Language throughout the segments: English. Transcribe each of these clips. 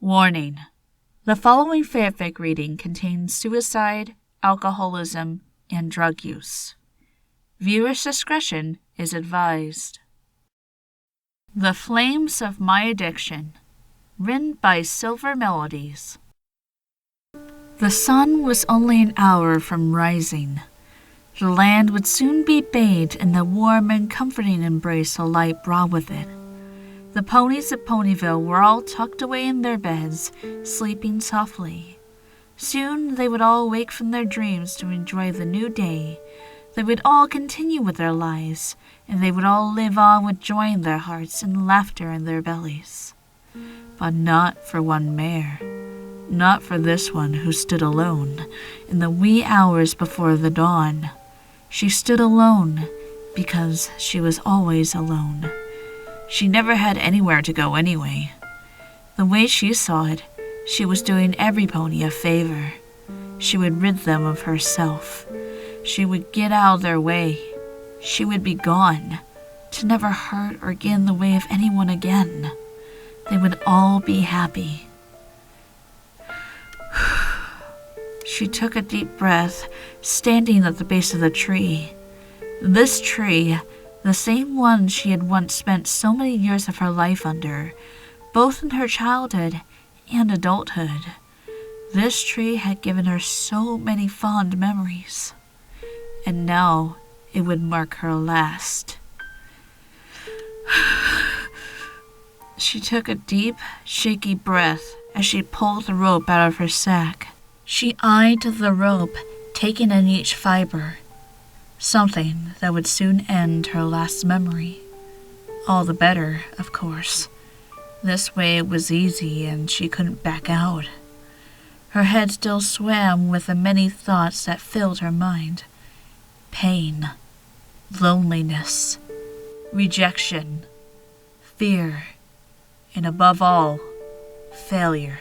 Warning: the following fanfic reading contains suicide, alcoholism, and drug use. Viewers' discretion is advised. The Flames of My Addiction, written by Silver Melodies. The sun was only an hour from rising. The land would soon be bathed in the warm and comforting embrace the light brought with it. The ponies of Ponyville were all tucked away in their beds, sleeping softly. Soon they would all wake from their dreams to enjoy the new day. They would all continue with their lives, and they would all live on with joy in their hearts and laughter in their bellies. But not for one mare. Not for this one who stood alone in the wee hours before the dawn. She stood alone because she was always alone. She never had anywhere to go anyway. The way she saw it, she was doing every pony a favor. She would rid them of herself. She would get out of their way. She would be gone, to never hurt or get in the way of anyone again. They would all be happy. She took a deep breath, standing at the base of the tree. This tree, the same one she had once spent so many years of her life under, both in her childhood and adulthood. This tree had given her so many fond memories, and now it would mark her last. She took a deep, shaky breath as she pulled the rope out of her sack. She eyed the rope, taking in each fiber. Something that would soon end her last memory. All the better, of course. This way it was easy and she couldn't back out. Her head still swam with the many thoughts that filled her mind. Pain, loneliness, rejection, fear, and above all, failure.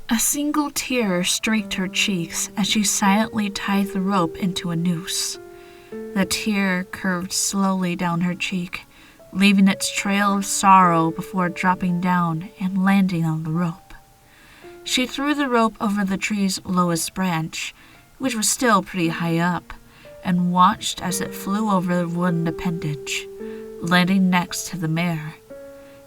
A single tear streaked her cheeks as she silently tied the rope into a noose. The tear curved slowly down her cheek, leaving its trail of sorrow before dropping down and landing on the rope. She threw the rope over the tree's lowest branch, which was still pretty high up, and watched as it flew over the wooden appendage, landing next to the mare.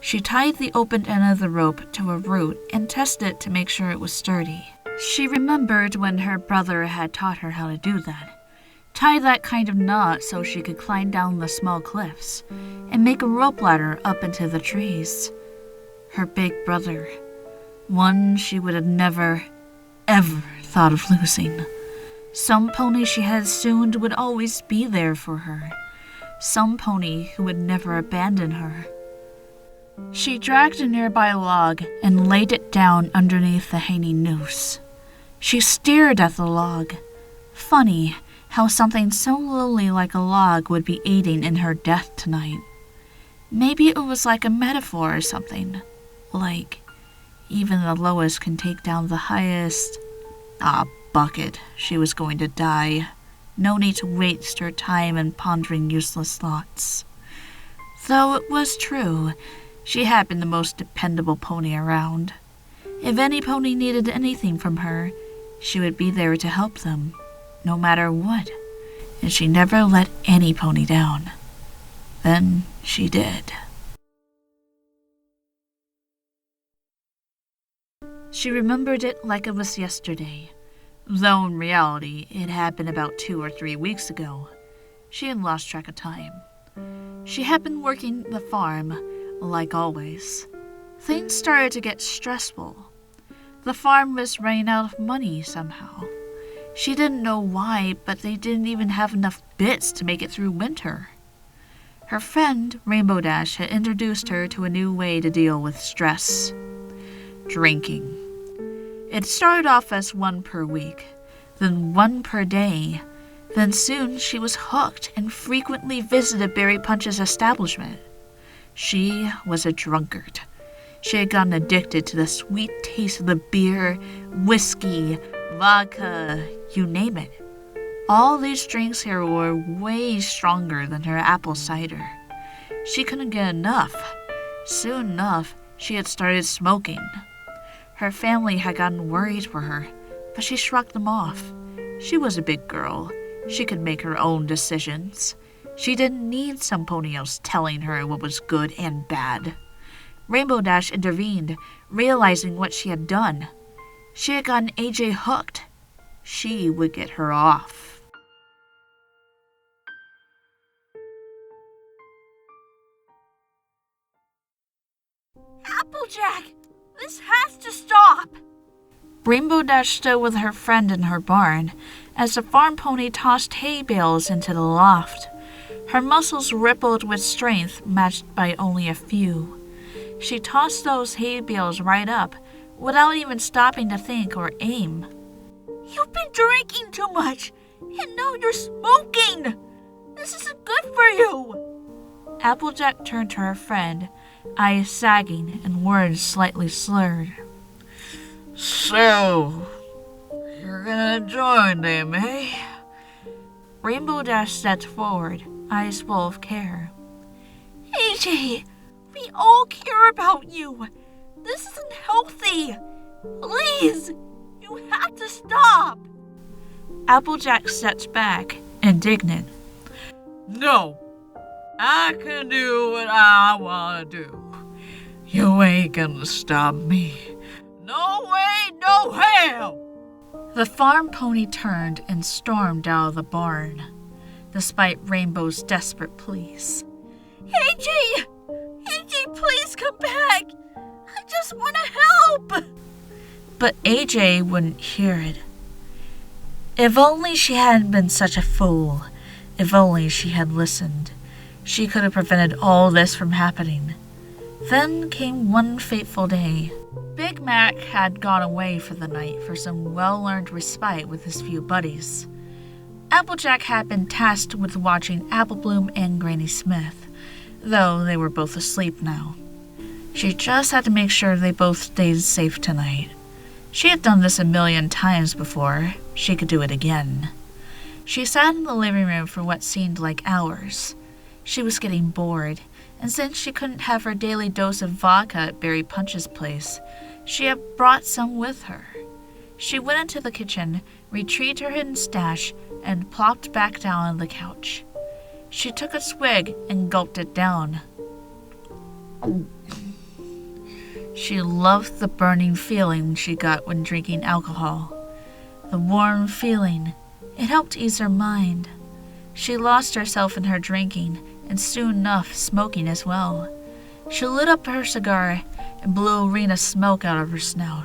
She tied the open end of the rope to a root and tested it to make sure it was sturdy. She remembered when her brother had taught her how to do that. Tie that kind of knot so she could climb down the small cliffs and make a rope ladder up into the trees. Her big brother, one she would have never, ever thought of losing. Some pony she had assumed would always be there for her. Some pony who would never abandon her. She dragged a nearby log and laid it down underneath the hanging noose. She stared at the log. Funny how something so lowly like a log would be aiding in her death tonight. Maybe it was like a metaphor or something. Like, even the lowest can take down the highest. Bucket, she was going to die. No need to waste her time in pondering useless thoughts. Though it was true, she had been the most dependable pony around. If any pony needed anything from her, she would be there to help them, no matter what, and she never let any pony down. Then she did. She remembered it like it was yesterday, though in reality it had been about 2 or 3 weeks ago. She had lost track of time. She had been working the farm, like always. Things started to get stressful. The farm was running out of money somehow. She didn't know why, but they didn't even have enough bits to make it through winter. Her friend, Rainbow Dash, had introduced her to a new way to deal with stress. Drinking. It started off as 1 per week, then 1 per day. Then soon she was hooked and frequently visited Barry Punch's establishment. She was a drunkard. She had gotten addicted to the sweet taste of the beer, whiskey, vodka, you name it. All these drinks here were way stronger than her apple cider. She couldn't get enough. Soon enough, she had started smoking. Her family had gotten worried for her, but she shrugged them off. She was a big girl. She could make her own decisions. She didn't need somebody else telling her what was good and bad. Rainbow Dash intervened, realizing what she had done. She had gotten AJ hooked. She would get her off. Applejack! This has to stop! Rainbow Dash stood with her friend in her barn as the farm pony tossed hay bales into the loft. Her muscles rippled with strength matched by only a few. She tossed those hay bales right up without even stopping to think or aim. You've been drinking too much, and now you're smoking! This isn't good for you! Applejack turned to her friend, eyes sagging and words slightly slurred. So, you're gonna join them, eh? Rainbow Dash stepped forward, eyes full of care. AJ, we all care about you. This isn't healthy. Please, you have to stop. Applejack stepped back, indignant. No, I can do what I want to do. You ain't gonna stop me. No way, no how! The farm pony turned and stormed out of the barn, despite Rainbow's desperate pleas. AJ! AJ, please come back! I just want to help! But AJ wouldn't hear it. If only she hadn't been such a fool. If only she had listened. She could have prevented all this from happening. Then came one fateful day. Big Mac had gone away for the night for some well-earned respite with his few buddies. Applejack had been tasked with watching Apple Bloom and Granny Smith, though they were both asleep now. She just had to make sure they both stayed safe tonight. She had done this a million times before. She could do it again. She sat in the living room for what seemed like hours. She was getting bored, and since she couldn't have her daily dose of vodka at Barry Punch's place, she had brought some with her. She went into the kitchen, retrieved her hidden stash, and plopped back down on the couch. She took a swig and gulped it down. She loved the burning feeling she got when drinking alcohol. The warm feeling. It helped ease her mind. She lost herself in her drinking, and soon enough smoking as well. She lit up her cigar and blew a ring of smoke out of her snout.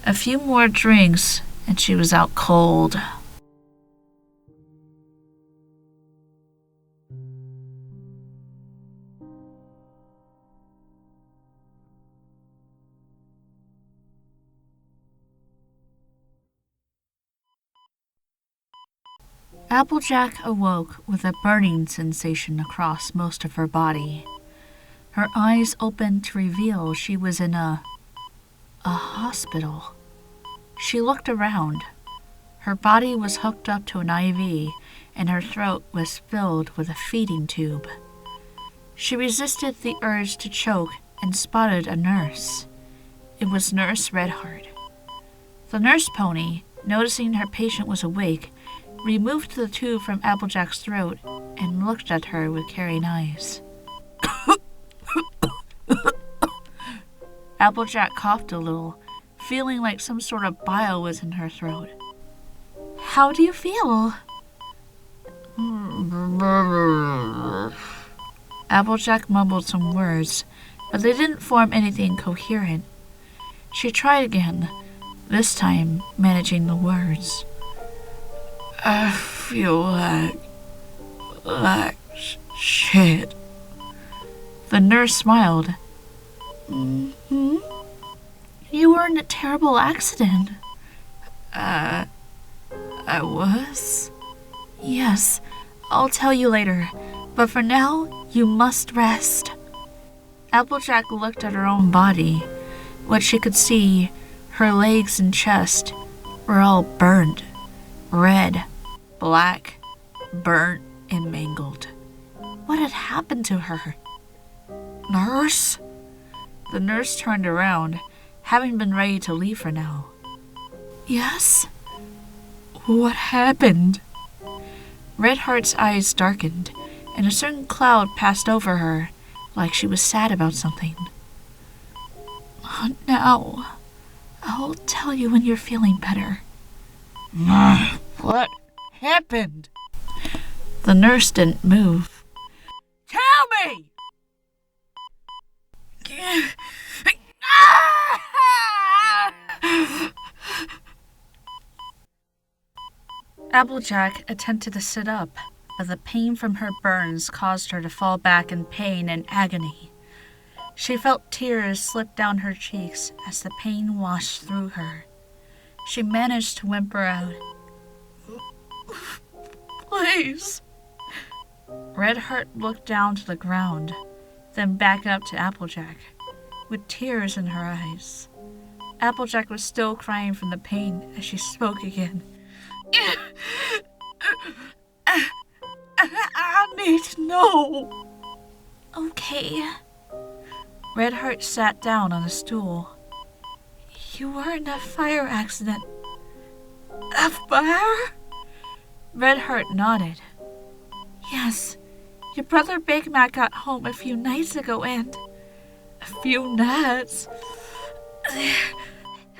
A few more drinks, and she was out cold. Applejack awoke with a burning sensation across most of her body. Her eyes opened to reveal she was in a hospital. She looked around. Her body was hooked up to an IV, and her throat was filled with a feeding tube. She resisted the urge to choke and spotted a nurse. It was Nurse Redheart. The nurse pony, noticing her patient was awake, removed the tube from Applejack's throat and looked at her with caring eyes. Applejack coughed a little, feeling like some sort of bile was in her throat. How do you feel? Applejack mumbled some words, but they didn't form anything coherent. She tried again, this time managing the words. I feel like shit. The nurse smiled. Mm-hmm. You were in a terrible accident. I was? Yes, I'll tell you later, but for now, you must rest. Applejack looked at her own body. What she could see, her legs and chest, were all burned, red, black, burnt, and mangled. What had happened to her? Nurse? The nurse turned around, having been ready to leave for now. Yes? What happened? Redheart's eyes darkened, and a certain cloud passed over her, like she was sad about something. Now, I'll tell you when you're feeling better. What happened? The nurse didn't move. Tell me! Applejack attempted to sit up, but the pain from her burns caused her to fall back in pain and agony. She felt tears slip down her cheeks as the pain washed through her. She managed to whimper out, "Please." Redheart looked down to the ground, then back up to Applejack, with tears in her eyes. Applejack was still crying from the pain as she spoke again. I need to know. Okay. Redheart sat down on a stool. You were in a fire accident. A fire? Redheart nodded. Yes, your brother Big Mac got home a few nights ago and... A few nights?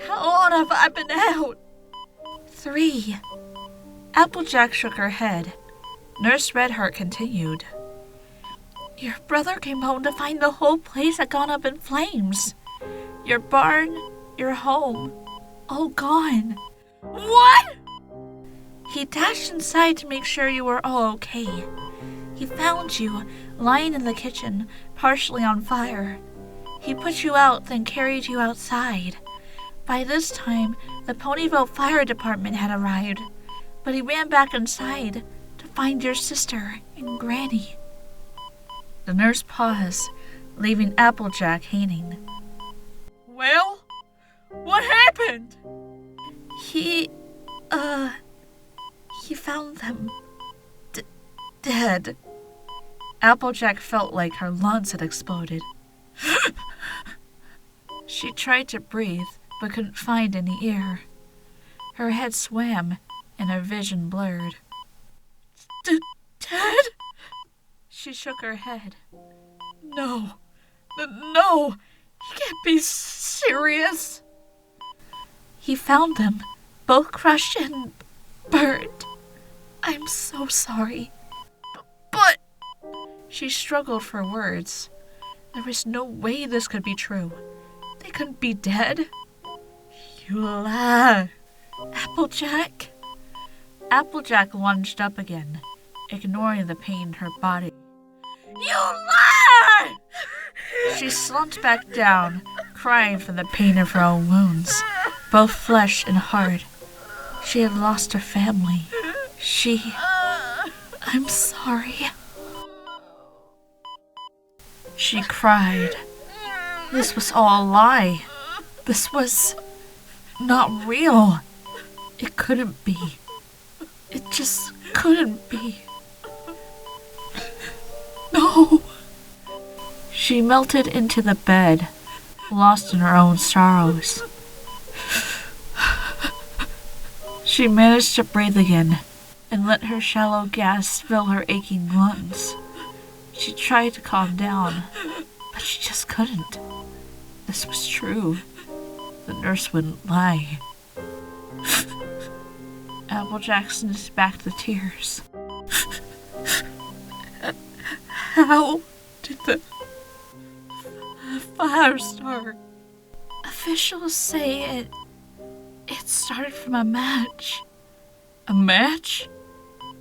How long have I been out? 3. Applejack shook her head. Nurse Redheart continued. Your brother came home to find the whole place had gone up in flames. Your barn, your home, all gone. What? He dashed inside to make sure you were all okay. He found you, lying in the kitchen, partially on fire. He put you out, then carried you outside. By this time, the Ponyville Fire Department had arrived, but he ran back inside to find your sister and Granny. The nurse paused, leaving Applejack hanging. Well, what happened? He found them dead. Applejack felt like her lungs had exploded. She tried to breathe, but couldn't find any air. Her head swam, and her vision blurred. Dead? She shook her head. No, you can't be serious. He found them, both crushed and burned. I'm so sorry. But... She struggled for words. There was no way this could be true. They couldn't be dead. You lie. Applejack? Applejack lunged up again, ignoring the pain in her body. You lie! She slumped back down, crying from the pain of her own wounds, both flesh and heart. She had lost her family. I'm sorry. She cried. This was all a lie. This was not real. It couldn't be. It just couldn't be. No. She melted into the bed, lost in her own sorrows. She managed to breathe again and let her shallow gasps fill her aching lungs. She tried to calm down, but she just couldn't. This was true. The nurse wouldn't lie. Applejack sniffed back the tears. How did the fire start? Officials say it started from a match. A match?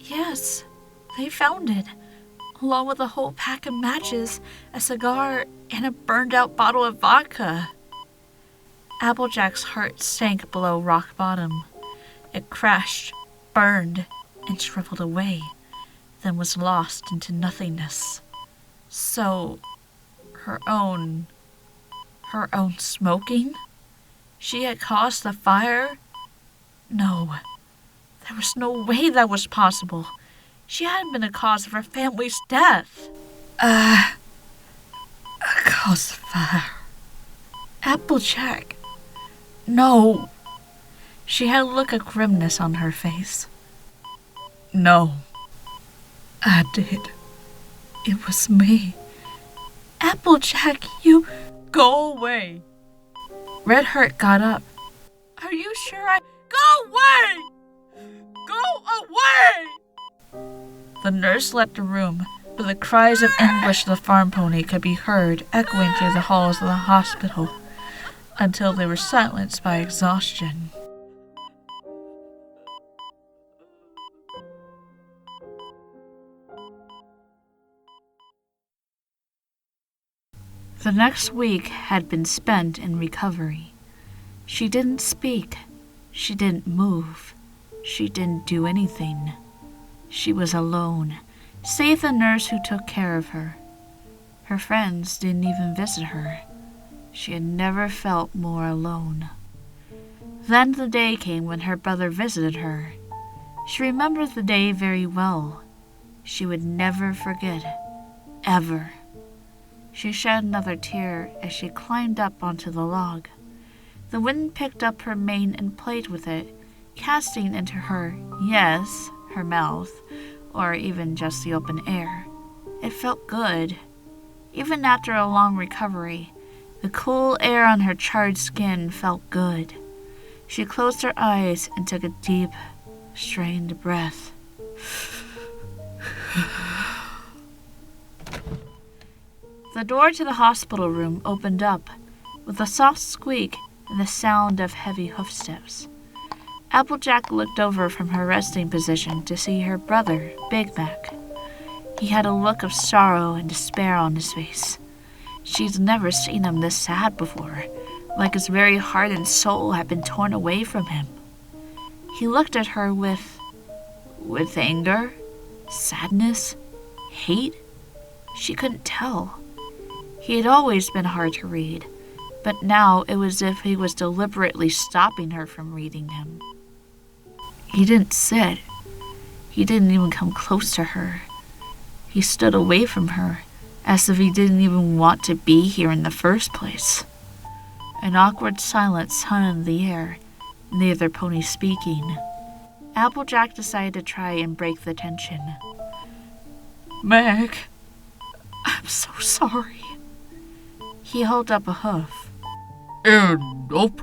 Yes, they found it, along with a whole pack of matches, a cigar, and a burned-out bottle of vodka. Applejack's heart sank below rock bottom. It crashed, burned, and shriveled away, then was lost into nothingness. So, her own smoking? She had caused the fire? No, there was no way that was possible. She hadn't been the cause of her family's death. I caused the fire. Applejack. No. She had a look of grimness on her face. No. I did. It was me. Applejack, you... Go away. Red Heart got up. Are you sure Go away! Go away! The nurse left the room, but the cries of English the farm pony could be heard echoing through the halls of the hospital until they were silenced by exhaustion. The next week had been spent in recovery. She didn't speak. She didn't move. She didn't do anything. She was alone, save the nurse who took care of her. Her friends didn't even visit her. She had never felt more alone. Then the day came when her brother visited her. She remembered the day very well. She would never forget it, ever. She shed another tear as she climbed up onto the log. The wind picked up her mane and played with it, casting into her, yes, her mouth, or even just the open air. It felt good. Even after a long recovery, the cool air on her charred skin felt good. She closed her eyes and took a deep, strained breath. The door to the hospital room opened up, with a soft squeak and the sound of heavy hoofsteps. Applejack looked over from her resting position to see her brother, Big Mac. He had a look of sorrow and despair on his face. She'd never seen him this sad before, like his very heart and soul had been torn away from him. He looked at her with anger, sadness, hate. She couldn't tell. He had always been hard to read, but now it was as if he was deliberately stopping her from reading him. He didn't sit. He didn't even come close to her. He stood away from her, as if he didn't even want to be here in the first place. An awkward silence hung in the air, neither pony speaking. Applejack decided to try and break the tension. Meg, I'm so sorry. He held up a hoof. Nope.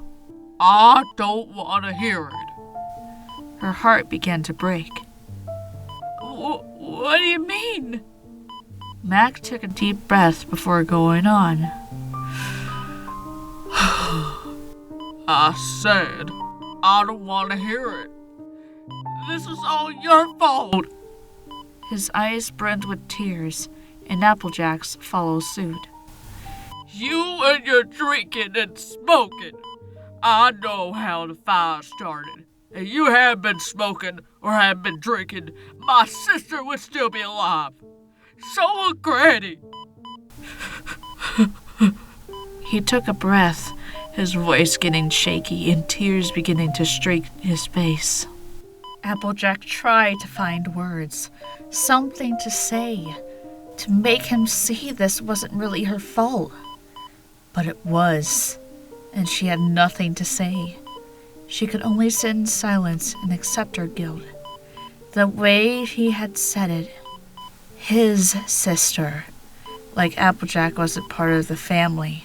I don't want to hear it. Her heart began to break. What do you mean? Mac took a deep breath before going on. I said, I don't want to hear it. This is all your fault. His eyes brimmed with tears, and Applejack's followed suit. You and your drinking and smoking. I know how the fire started. If you hadn't been smoking or hadn't been drinking, my sister would still be alive. So would Granny. He took a breath, his voice getting shaky and tears beginning to streak his face. Applejack tried to find words, something to say, to make him see this wasn't really her fault. But it was, and she had nothing to say. She could only sit in silence and accept her guilt. The way he had said it, his sister, like Applejack wasn't part of the family.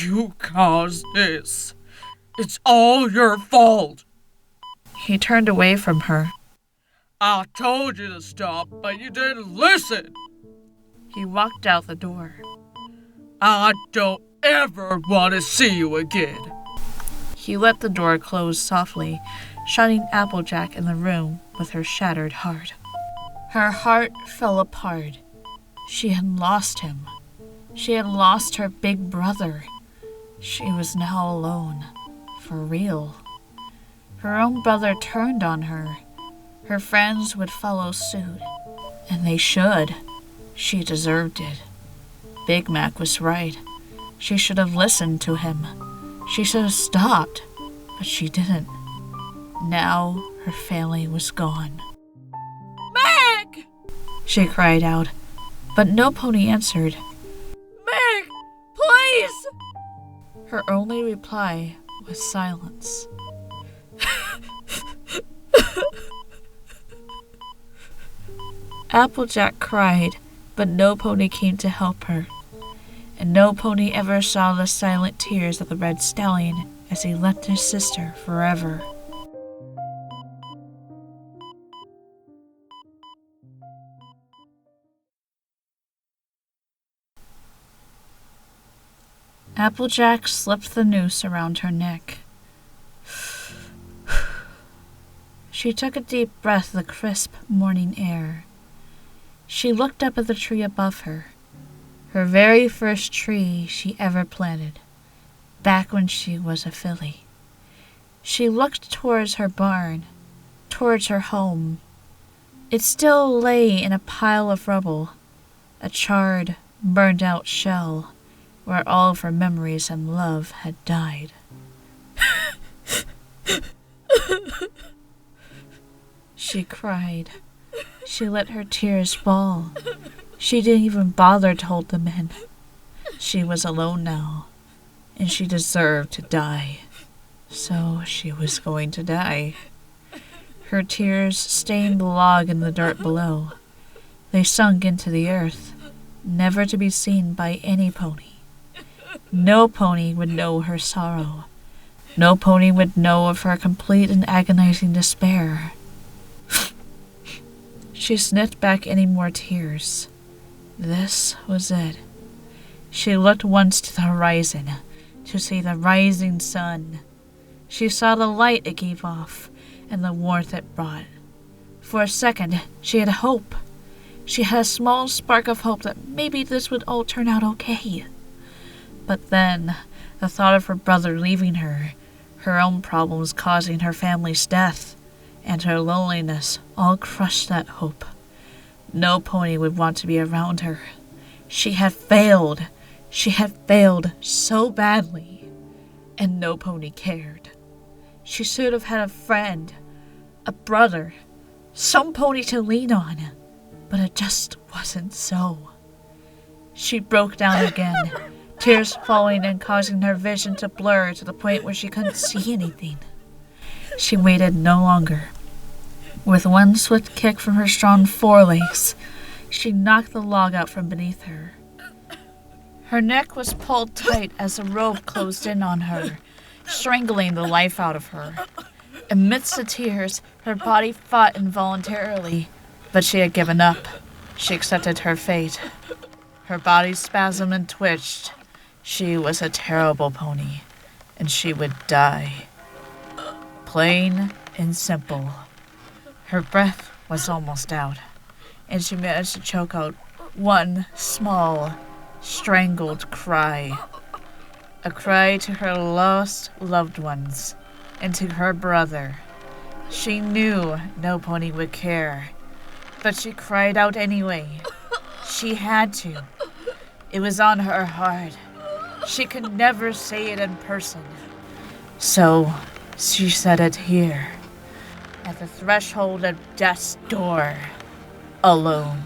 You caused this. It's all your fault. He turned away from her. I told you to stop, but you didn't listen. He walked out the door. I don't ever want to see you again. He let the door close softly, shutting Applejack in the room with her shattered heart. Her heart fell apart. She had lost him. She had lost her big brother. She was now alone, for real. Her own brother turned on her. Her friends would follow suit, and they should. She deserved it. Big Mac was right. She should have listened to him. She should have stopped, but she didn't. Now her family was gone. Meg! She cried out, but no pony answered. Meg! Her only reply was silence. Applejack cried, but no pony came to help her, and no pony ever saw the silent tears of the red stallion as he left his sister forever. Applejack slipped the noose around her neck. She took a deep breath of the crisp morning air. She looked up at the tree above her, her very first tree she ever planted, back when she was a filly. She looked towards her barn, towards her home. It still lay in a pile of rubble, a charred, burned-out shell, where all of her memories and love had died. She cried. She let her tears fall. She didn't even bother to hold them in. She was alone now, and she deserved to die. So she was going to die. Her tears stained the log in the dirt below. They sunk into the earth, never to be seen by any pony. No pony would know her sorrow. No pony would know of her complete and agonizing despair. She sniffed back any more tears. This was it. She looked once to the horizon, to see the rising sun. She saw the light it gave off, and the warmth it brought. For a second, she had hope. She had a small spark of hope that maybe this would all turn out okay. But then, the thought of her brother leaving her, her own problems causing her family's death, and her loneliness all crushed that hope. No pony would want to be around her. She had failed. She had failed so badly, and no pony cared. She should have had a friend, a brother, some pony to lean on, but it just wasn't so. She broke down again, tears falling and causing her vision to blur to the point where she couldn't see anything. She waited no longer. With one swift kick from her strong forelegs, she knocked the log out from beneath her. Her neck was pulled tight as the rope closed in on her, strangling the life out of her. Amidst the tears, her body fought involuntarily, but she had given up. She accepted her fate. Her body spasmed and twitched. She was a terrible pony, and she would die. Plain and simple. Her breath was almost out, and she managed to choke out one small, strangled cry. A cry to her lost loved ones and to her brother. She knew no pony would care, but she cried out anyway. She had to. It was on her heart. She could never say it in person. So she said it here, at the threshold of death's door, alone.